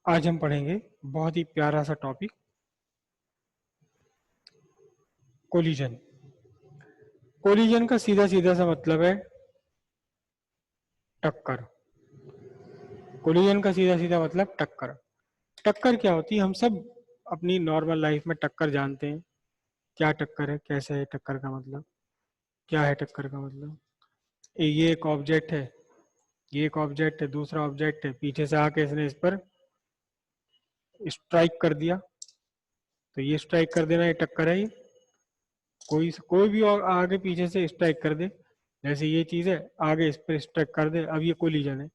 आज हम पढ़ेंगे बहुत ही प्यारा सा टॉपिक, कोलिजन। कोलिजन का सीधा सीधा सा मतलब है टक्कर। कोलिजन का सीधा सीधा मतलब टक्कर। टक्कर क्या होती है? हम सब अपनी नॉर्मल लाइफ में टक्कर जानते हैं। क्या टक्कर है, कैसे है टक्कर का मतलब, क्या है टक्कर का मतलब। ये एक ऑब्जेक्ट है, ये एक ऑब्जेक्ट है, दूसरा ऑब्जेक्ट है, पीछे से आके इसने इस पर स्ट्राइक कर दिया, तो ये स्ट्राइक कर देना ये टक्कर है। ये कोई भी और आगे पीछे से स्ट्राइक कर दे, जैसे ये चीज है, आगे इस पर स्ट्राइक कर दे, अब ये कोलिजन है।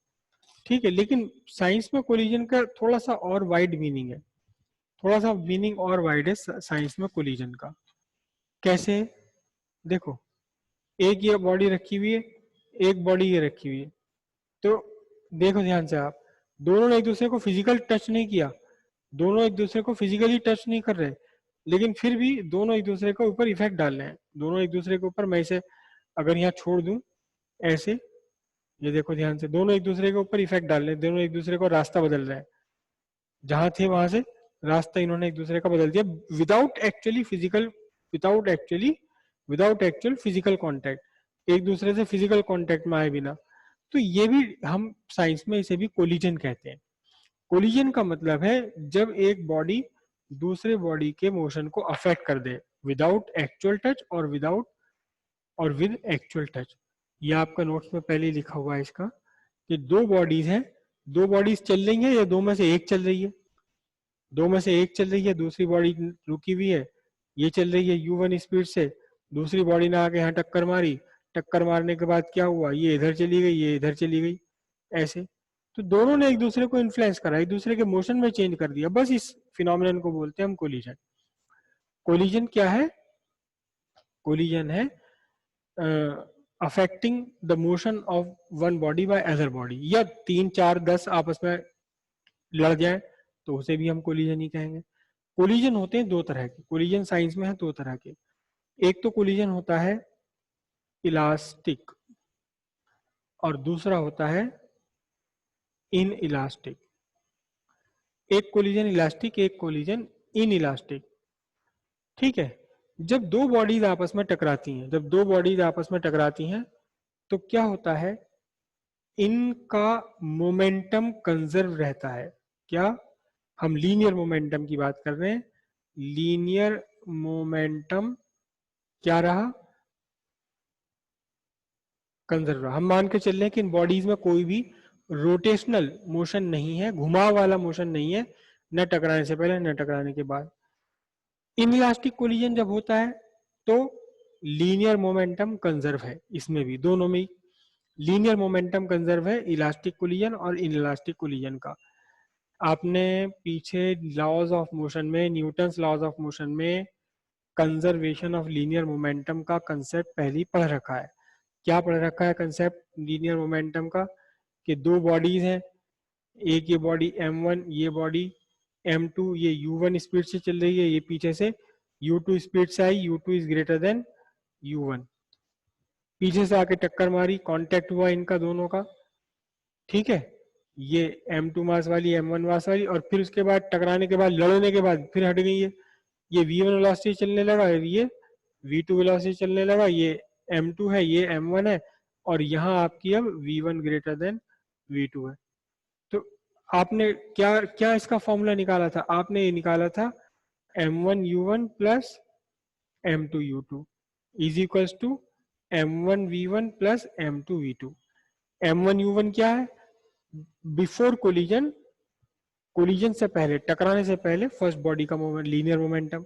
ठीक है, लेकिन साइंस में कोलिजन का थोड़ा सा और वाइड मीनिंग है, थोड़ा सा मीनिंग और वाइड है साइंस में कोलिजन का। कैसे? देखो, एक ये बॉडी रखी हुई है, एक बॉडी ये रखी हुई है, तो देखो ध्यान से आप, दोनों ने एक दूसरे को फिजिकल टच नहीं किया, दोनों एक दूसरे को फिजिकली टच नहीं कर रहे, लेकिन फिर भी दोनों एक दूसरे के ऊपर इफेक्ट डाल रहे हैं। दोनों एक दूसरे के ऊपर, मैं इसे अगर यहाँ छोड़ दूं ऐसे, ये देखो ध्यान से, दोनों एक दूसरे के ऊपर इफेक्ट डाल रहे हैं, दोनों एक दूसरे को रास्ता बदल रहे हैं, जहां थे वहां से रास्ता इन्होंने एक दूसरे का बदल दिया, without actually physical, without actually, without actual physical contact, एक दूसरे से फिजिकल कांटेक्ट में आए बिना। तो ये भी हम साइंस में इसे भी कोलिजन कहते हैं। कोलिजन का मतलब है जब एक बॉडी दूसरे बॉडी के मोशन को अफेक्ट कर दे, विदाउट एक्चुअल टच और विदाउट और विद एक्चुअल टच। ये आपका नोट्स में पहले ही लिखा हुआ है इसका, कि दो बॉडीज हैं, दो बॉडीज चल रही हैं या दो में से एक चल रही है, दो में से एक चल रही है, दूसरी बॉडी रुकी हुई है, ये चल रही है U1 स्पीड से, दूसरी बॉडी ने आके यहाँ टक्कर मारी, टक्कर मारने के बाद क्या हुआ, ये इधर चली गई, ये इधर चली गई, ऐसे। तो दोनों ने एक दूसरे को इन्फ्लुएंस करा, एक दूसरे के मोशन में चेंज कर दिया, बस इस फिनोमिनन को बोलते हैं हम कोलिजन। कोलिजन क्या है? कोलिजन है affecting the motion of one body by other body, या 3 4 10 आपस में लड़ जाए तो उसे भी हम कोलिजन ही कहेंगे। कोलिजन होते हैं दो तरह के, कोलिजन साइंस में है दो तरह के। एक तो कोलिजन होता है इलास्टिक और दूसरा होता है इन इलास्टिक। एक कोलिजन इलास्टिक, एक कोलिजन इन इलास्टिक। ठीक है, जब दो बॉडीज आपस में टकराती हैं, जब दो बॉडीज आपस में टकराती हैं तो क्या होता है, इनका मोमेंटम कंजर्व रहता है। क्या? हम लीनियर मोमेंटम की बात कर रहे हैं। लीनियर मोमेंटम क्या रहा? कंजर्व रहा। हम मान के चल रहे हैं कि इन बॉडीज में कोई भी रोटेशनल मोशन नहीं है, घुमाव वाला मोशन नहीं है, न टकराने से पहले न टकराने के बाद। इनइलास्टिक कोलिजन जब होता है तो लीनियर मोमेंटम कंजर्व है, इसमें भी, दोनों में ही लीनियर मोमेंटम कंजर्व है, इलास्टिक कोलिजन और इनइलास्टिक कोलिजन का। आपने पीछे लॉज ऑफ मोशन में, न्यूटन्स लॉज ऑफ मोशन में कंजर्वेशन ऑफ लीनियर मोमेंटम का कंसेप्ट पहले ही पढ़ रखा है। क्या पढ़ रखा है कंसेप्ट लीनियर मोमेंटम का? कि दो बॉडीज हैं, एक ये बॉडी M1, ये बॉडी M2, ये U1 स्पीड से चल रही है, ये पीछे से U2 स्पीड से आई, U2 is greater than U1, पीछे से आके टक्कर मारी, कांटेक्ट हुआ इनका दोनों का। ठीक है, ये M2 मास वाली, M1 मास वाली, और फिर उसके बाद टकराने के बाद, लड़ने के बाद फिर हट गई है, ये V1 वेलोसिटी चलने लगा, ये V2 वेलोसिटी चलने लगा, ये M2 है, ये M1 है, और यहाँ आपकी अब V1 ग्रेटर देन V2 है। तो आपने क्या क्या इसका फॉर्मूला निकाला था? आपने ये निकाला था M1U1 plus M2U2 is equals to M1V1 plus M2V2। M1U1 क्या है? बिफोर कोलिजन, कोलिजन से पहले, टकराने से पहले फर्स्ट बॉडी का मोमेंट, लीनियर मोमेंटम।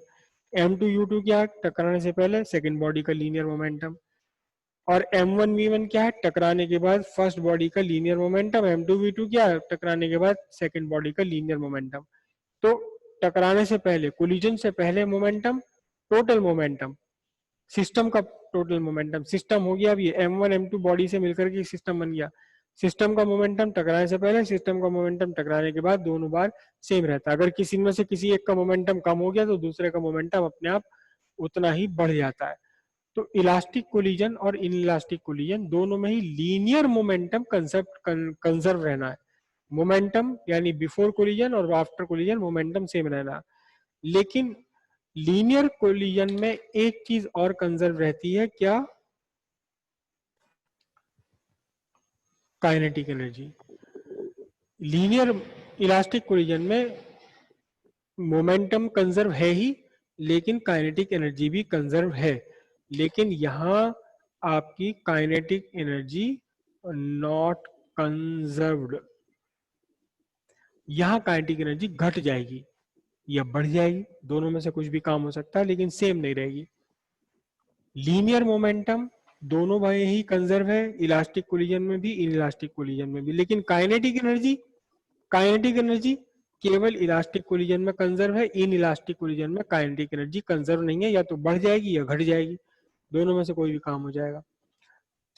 M2U2 क्या है? टकराने से पहले सेकंड बॉडी का लीनियर मोमेंटम। और M1V1 क्या है? टकराने के बाद फर्स्ट बॉडी का लीनियर मोमेंटम। M2V2 क्या है? टकराने के बाद सेकंड बॉडी का लीनियर मोमेंटम। तो टकराने से पहले, कोलिजन से पहले मोमेंटम, टोटल मोमेंटम, सिस्टम का टोटल मोमेंटम, सिस्टम हो गया। अब ये M1 M2 बॉडी से मिलकर के सिस्टम बन गया। सिस्टम का मोमेंटम टकराने से पहले, सिस्टम का मोमेंटम टकराने के बाद, दोनों बार सेम रहता है। अगर किसी में से किसी एक का मोमेंटम कम हो गया तो दूसरे का मोमेंटम अपने आप उतना ही बढ़ जाता है। तो इलास्टिक कोलिजन और इन इलास्टिक कोलिजन दोनों में ही लीनियर मोमेंटम कंसेप्ट कंजर्व रहना है, मोमेंटम यानी बिफोर कोलिजन और आफ्टर कोलिजन मोमेंटम सेम रहना। लेकिन लीनियर कोलिजन में एक चीज और कंजर्व रहती है, क्या? Kinetic energy. Linear elastic collision में मोमेंटम कंजर्व है ही, लेकिन काइनेटिक एनर्जी भी कंजर्व है। लेकिन यहां आपकी काइनेटिक एनर्जी नॉट कंजर्व्ड, यहां काइनेटिक एनर्जी घट जाएगी या बढ़ जाएगी, दोनों में से कुछ भी काम हो सकता है, लेकिन सेम नहीं रहेगी। लीनियर मोमेंटम दोनों भाई ही कंजर्व है, इलास्टिक कोलिजन में भी, इन इलास्टिक कोलिजन में भी। लेकिन काइनेटिक एनर्जी केवल इलास्टिक कोलिजन में कंजर्व है, इन इलास्टिक कोलिजन में काइनेटिक एनर्जी कंजर्व नहीं है, या तो बढ़ जाएगी या घट जाएगी, दोनों में से कोई भी काम हो जाएगा।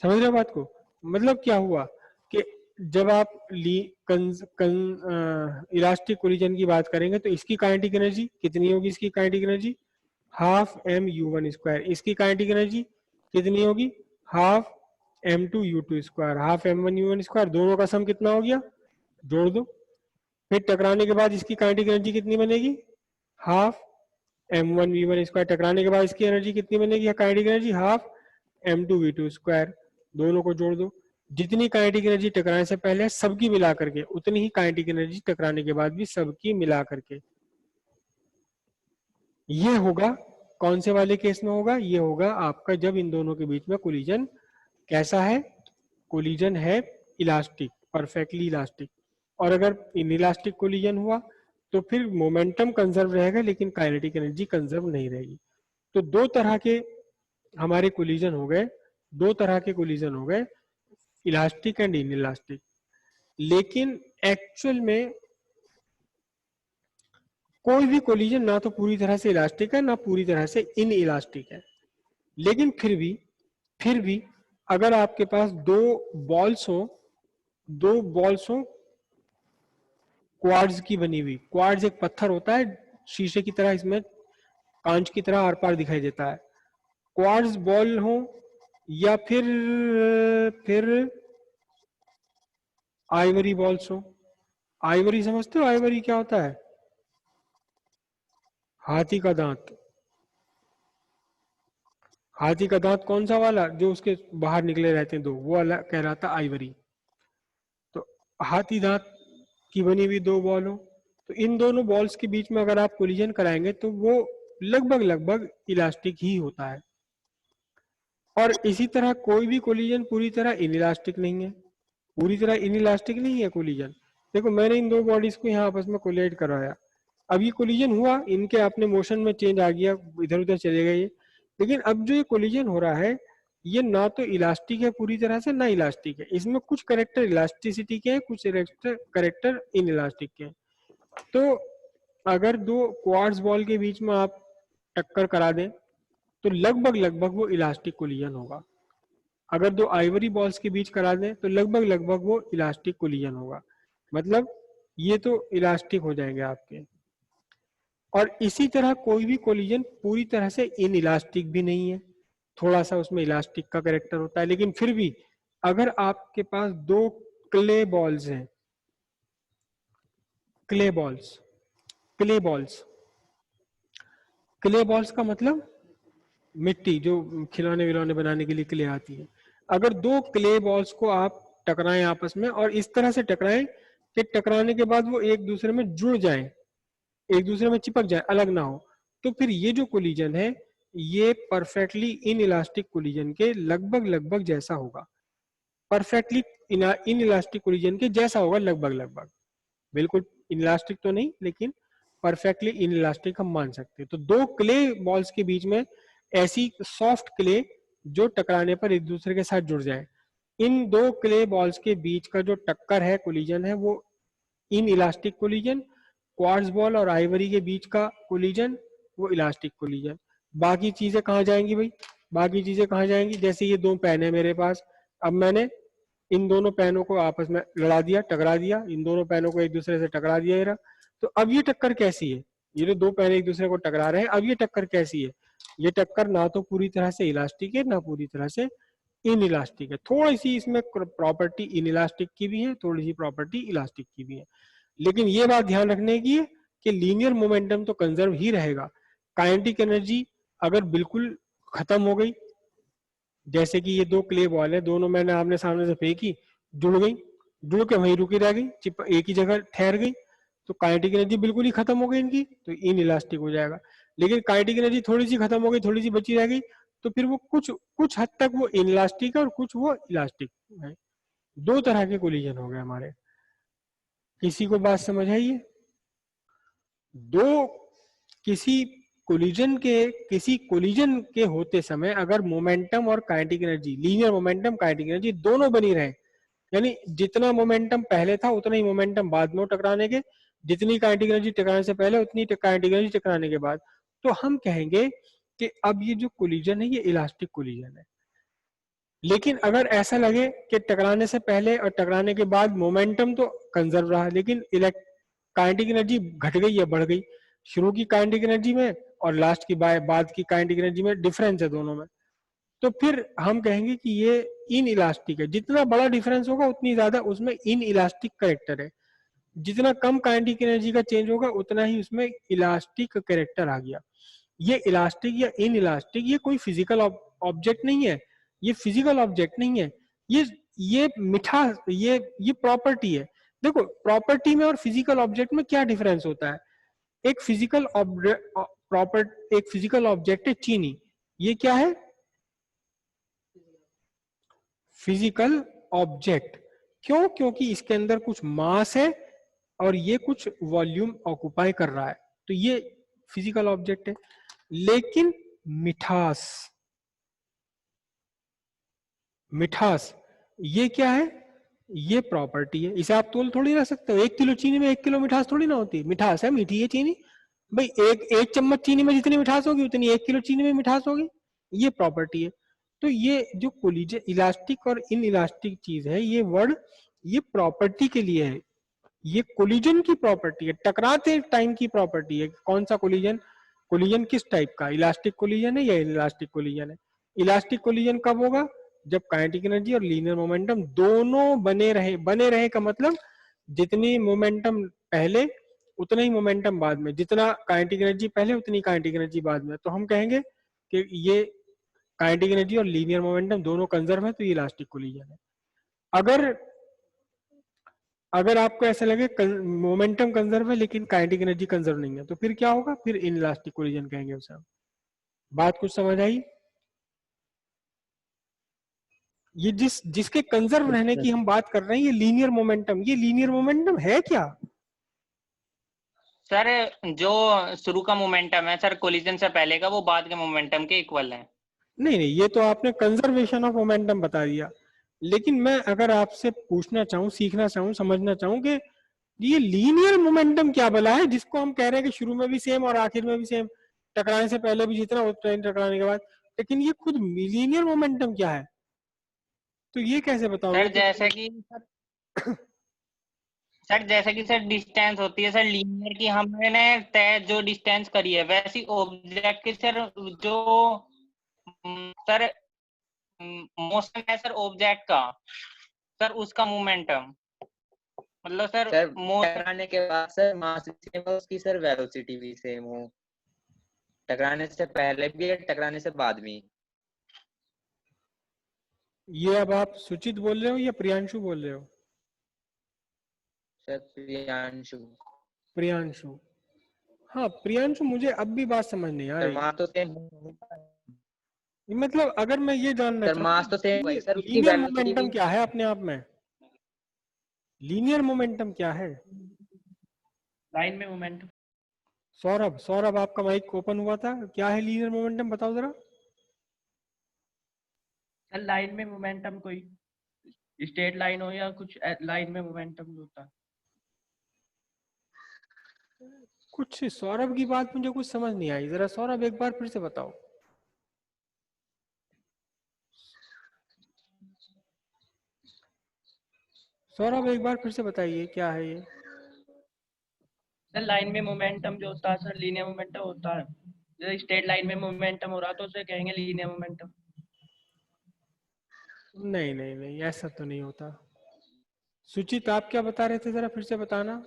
समझ रहे हो बात को? मतलब क्या हुआ कि जब आप इलास्टिक कोलिजन की बात करेंगे तो इसकी काइनेटिक एनर्जी कितनी होगी? इसकी kinetic energy half m u one square. इसकी काइनेटिक एनर्जी कितनी होगी? Half M two u two square. Half M one u one square, दोनों का सम कितना हो गया? जोड़ दो। फिर टकराने के बाद इसकी काइनेटिक एनर्जी कितनी बनेगी? Half M one V one square. टकराने के बाद इसकी एनर्जी कितनी बनेगी? Kinetic energy half M two V two square. दोनों को जोड़ दो। जितनी काइनेटिक एनर्जी टकराने से पहले सबकी मिला करके, उतनी ही काइनेटिक एनर्जी टकराने के बाद भी सबकी मिला करके। ये होगा कौन से वाले केस में होगा? ये होगा आपका जब इन दोनों के बीच में कोलिजन कैसा है? कोलिजन है इलास्टिक, परफेक्टली इलास्टिक। और अगर इनइलास्टिक कोलिजन हुआ तो फिर मोमेंटम कंजर्व रहेगा, लेकिन काइनेटिक एनर्जी कंजर्व नहीं रहेगी। तो दो तरह के हमारे कोलिजन हो गए, दो तरह के कोलिजन हो गए, इलास्टिक एंड इनइलास्टिक। लेकिन एक्चुअल में कोई भी कोलिजन ना तो पूरी तरह से इलास्टिक है, ना पूरी तरह से इनइलास्टिक है। लेकिन फिर भी अगर आपके पास दो बॉल्स हो क्वार्ट्ज की बनी हुई, क्वार्ट्ज एक पत्थर होता है शीशे की तरह, इसमें कांच की तरह आर पार दिखाई देता है। क्वार्ट्ज बॉल हो या फिर आइवरी बॉल्स हो। आइवरी समझते हो? आइवरी क्या होता है? हाथी का दांत। हाथी का दांत कौन सा वाला जो उसके बाहर निकले रहते हैं दो, वो वाला कहलाता आइवरी। तो हाथी दांत की बनी हुई दो बॉल हो, तो इन दोनों बॉल्स के बीच में अगर आप कोलिजन कराएंगे तो वो लगभग इलास्टिक ही होता है। और इसी तरह कोई भी कोलिजन पूरी तरह इनइलास्टिक नहीं है, पूरी तरह इनइलास्टिक नहीं है कोलिजन। देखो मैंने इन दो बॉडीज को यहाँ आपस में कोलिड कराया, अब ये कोलिजन हुआ, इनके अपने मोशन में चेंज आ गया, इधर उधर चले गए। लेकिन अब जो ये कोलिजन हो रहा है ये ना तो इलास्टिक है पूरी तरह से, ना इलास्टिक है। इसमें कुछ करेक्टर इलास्टिसिटी के हैं, कुछ करेक्टर इन इलास्टिक के हैं। तो अगर दो क्वार्ट्ज बॉल के बीच में आप टक्कर करा दें तो लगभग वो इलास्टिक कोलिजन होगा। अगर दो आइवरी बॉल्स के बीच करा दें तो लगभग वो इलास्टिक कोलिजन होगा। मतलब ये तो इलास्टिक हो जाएंगे आपके। और इसी तरह कोई भी कोलिजन पूरी तरह से इन इलास्टिक भी नहीं है, थोड़ा सा उसमें इलास्टिक का कैरेक्टर होता है। लेकिन फिर भी अगर आपके पास दो क्ले बॉल्स हैं, clay balls, clay balls, clay balls का मतलब मिट्टी जो खिलौने विलौने बनाने के लिए क्ले आती है। अगर दो क्ले बॉल्स को आप टकराएं आपस में और इस तरह से टकराएं कि टकराने के बाद वो एक दूसरे में जुड़ जाएं, एक दूसरे में चिपक जाए, अलग ना हो, तो फिर ये जो कोलिजन है ये परफेक्टली इन इलास्टिक कोलिजन के लगभग जैसा होगा। परफेक्टली इन इलास्टिक कोलिजन के जैसा होगा, लगभग। बिल्कुल इलास्टिक तो नहीं, लेकिन परफेक्टली इन इलास्टिक हम मान सकते हैं। तो दो क्ले बॉल्स के बीच में ऐसी सॉफ्ट क्ले जो टकराने पर एक दूसरे के साथ जुड़ जाए, इन दो क्ले बॉल्स के बीच का जो टक्कर है, कोलिजन है, वो in elastic collision. Quartz ball और आइवरी के बीच का कोलिजन वो इलास्टिक कोलिजन। बाकी चीजें कहाँ जाएंगी भाई? बाकी चीजें कहाँ जाएंगी? जैसे ये दो पेन है मेरे पास, अब मैंने इन दोनों पेनों को आपस में लड़ा दिया, टकरा दिया, इन दोनों पेनों को एक दूसरे से टकरा दिया ये रहा। तो अब ये टक्कर कैसी है? ये जो दो पेन एक दूसरे को टकरा रहे हैं, अब ये टक्कर कैसी है? ये टक्कर ना तो पूरी तरह से इलास्टिक है, ना पूरी तरह से इन इलास्टिक है। थोड़ी सी इसमें प्रॉपर्टी इन इलास्टिक की भी है, थोड़ी सी प्रॉपर्टी इलास्टिक की भी है, लेकिन ये बात ध्यान रखने की है कि लीनियर मोमेंटम तो कंजर्व ही रहेगा। काइनेटिक एनर्जी अगर बिल्कुल खत्म हो गई, जैसे कि ये दो क्ले बॉल है, दोनों मैंने आमने सामने से फेंकी, जुड़ गई, जुड़ के वहीं रुकी रह गई, चिप एक ही जगह ठहर गई, तो काइनेटिक एनर्जी बिल्कुल ही खत्म हो गई इनकी, तो इन इलास्टिक हो जाएगा। लेकिन काइनेटिक एनर्जी थोड़ी सी खत्म हो गई, थोड़ी सी बची रह गई, तो फिर वो कुछ कुछ हद तक वो इनलास्टिक है और कुछ वो इलास्टिक है। दो तरह के कोलिजन हो गए हमारे। किसी को बात समझ आई है? दो किसी कोलिजन के होते समय अगर मोमेंटम और kinetic energy, linear momentum kinetic energy दोनों बनी रहे, यानी जितना मोमेंटम पहले था उतना ही मोमेंटम बाद में टकराने के, जितनी काइनेटिक एनर्जी टकराने से पहले उतनी काइनेटिक एनर्जी टकराने के बाद, तो हम कहेंगे कि अब ये जो कोलिजन है ये इलास्टिक कोलिजन है। लेकिन अगर ऐसा लगे कि टकराने से पहले और टकराने के बाद मोमेंटम तो कंजर्व रहा, लेकिन काइनेटिक एनर्जी घट गई या बढ़ गई, शुरू की काइनेटिक एनर्जी में और लास्ट की बाद की काइनेटिक एनर्जी में डिफरेंस है दोनों में, तो फिर हम कहेंगे कि ये इन इलास्टिक है। जितना बड़ा डिफरेंस होगा उतनी ज्यादा उसमें इन इलास्टिक करेक्टर है, जितना कम काइनेटिक एनर्जी का चेंज होगा उतना ही उसमें इलास्टिक करेक्टर आ गया। ये इलास्टिक या इन इलास्टिक ये कोई फिजिकल ऑब्जेक्ट नहीं है, ये फिजिकल ऑब्जेक्ट नहीं है, ये मिठा ये प्रॉपर्टी है। देखो प्रॉपर्टी में और फिजिकल ऑब्जेक्ट में क्या डिफरेंस होता है? एक फिजिकल एक फिजिकल ऑब्जेक्ट है चीनी, ये क्या है? Physical object. क्यों? क्योंकि इसके अंदर कुछ मास है और ये कुछ वॉल्यूम ऑक्युपाई कर रहा है, तो ये फिजिकल ऑब्जेक्ट है। लेकिन मिठास, मिठास ये क्या है? ये प्रॉपर्टी है, इसे आप तोल थोड़ी रख सकते हो। 1 किलो चीनी में 1 किलो मिठास थोड़ी ना होती, मिठास है, मीठी है चीनी भाई। एक चम्मच चीनी में जितनी मिठास होगी उतनी 1 किलो चीनी में मिठास होगी, ये प्रॉपर्टी है। तो ये जो कोलिजन इलास्टिक और इन इलास्टिक चीज है, ये वर्ड ये प्रॉपर्टी के लिए है, ये कोलिजन की प्रॉपर्टी है, टकराते टाइम की प्रॉपर्टी है। कौन सा कोलिजन? कोलिजन किस टाइप का? इलास्टिक कोलिजन है या इलास्टिक कोलिजन है? इलास्टिक कोलिजन कब होगा? जब काइनेटिक एनर्जी और लीनियर मोमेंटम दोनों बने रहे। बने रहे का मतलब जितनी मोमेंटम पहले उतना ही मोमेंटम बाद में, जितना काइनेटिक एनर्जी पहले उतनी काइनेटिक एनर्जी बाद में, तो हम कहेंगे कि ये काइनेटिक एनर्जी और लीनियर मोमेंटम दोनों कंजर्व है, तो ये इलास्टिक कोलिजन है। अगर अगर आपको ऐसा लगे मोमेंटम कंजर्व है लेकिन काइनेटिक एनर्जी कंजर्व नहीं है, तो फिर क्या होगा? फिर इनइलास्टिक कोलिजन कहेंगे उसे हम। बात कुछ समझ आई? ये जिसके कंजर्व रहने की हम बात कर रहे हैं, ये लीनियर मोमेंटम, ये लीनियर मोमेंटम है क्या? सर जो शुरू का मोमेंटम है सर कोलिजन से पहले का, वो बाद के मोमेंटम के इक्वल है। नहीं नहीं, ये तो आपने कंजर्वेशन ऑफ मोमेंटम बता दिया। लेकिन मैं अगर आपसे पूछना चाहूँ, सीखना चाहूँ, समझना चाहूँ कि ये लीनियर मोमेंटम क्या भला है, जिसको हम कह रहे हैं कि शुरू में भी सेम और आखिर में भी सेम, टकराने से पहले भी जितना उतना ही टकराने के बाद, लेकिन ये खुद लीनियर मोमेंटम क्या है? तो ये कैसे बताओगे सर कि जैसे कि सर डिस्टेंस होती है सर लीनियर की, हमने तय जो डिस्टेंस करी है, वैसी ऑब्जेक्ट की सर जो सर मोशन है सर ऑब्जेक्ट का, सर उसका मोमेंटम मतलब सर टकराने के बाद सर मास सेम हो, उसकी सर वेलोसिटी भी सेम हो, टकराने से पहले भी है टकराने से बाद में। ये अब आप सुचित बोल रहे हो या प्रियांशु बोल रहे हो? सर प्रियांशु। प्रियांशु, हाँ प्रियांशु, मुझे अब भी बात समझ नहीं आ सर रही। मास तो सेम, मतलब अगर मैं ये जानना सर चाहूँ मास तो सेम है सर, उसकी लीनियर वेलोसिटी मोमेंटम भी। क्या है अपने आप में, लीनियर मोमेंटम क्या है? लाइन में मोमेंटम। सौरभ, सौरभ आपका माइक ओपन हुआ था, क्या है लीनियर मोमेंटम, बताओ जरा। सर लाइन में मोमेंटम कोई स्ट्रेट लाइन हो या कुछ लाइन में मोमेंटम होता है। कुछ सौरभ की बात मुझे कुछ समझ नहीं आई, जरा सौरभ एक बार फिर से बताओ। सौरभ एक बार फिर से बताइए क्या है ये? सर लाइन में मोमेंटम जो होता है सर लीनियर मोमेंटम होता है। जैसे स्ट्रेट लाइन में मोमेंटम हो रहा तो उसे कहेंगे लीनियर मोमेंटम। नहीं नहीं नहीं, ऐसा तो नहीं होता। सुचित, आप क्या बता रहे थे, जरा फिर से बताना।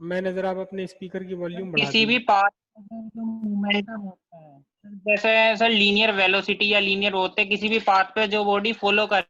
मैंने जरा आप अपने स्पीकर की वॉल्यूम बढ़ा किसी दी। भी पाथ जो मोमेंटम होता है सर, जैसे सर लीनियर वेलोसिटी या लीनियर होते किसी भी पाथ पे जो बॉडी फॉलो कर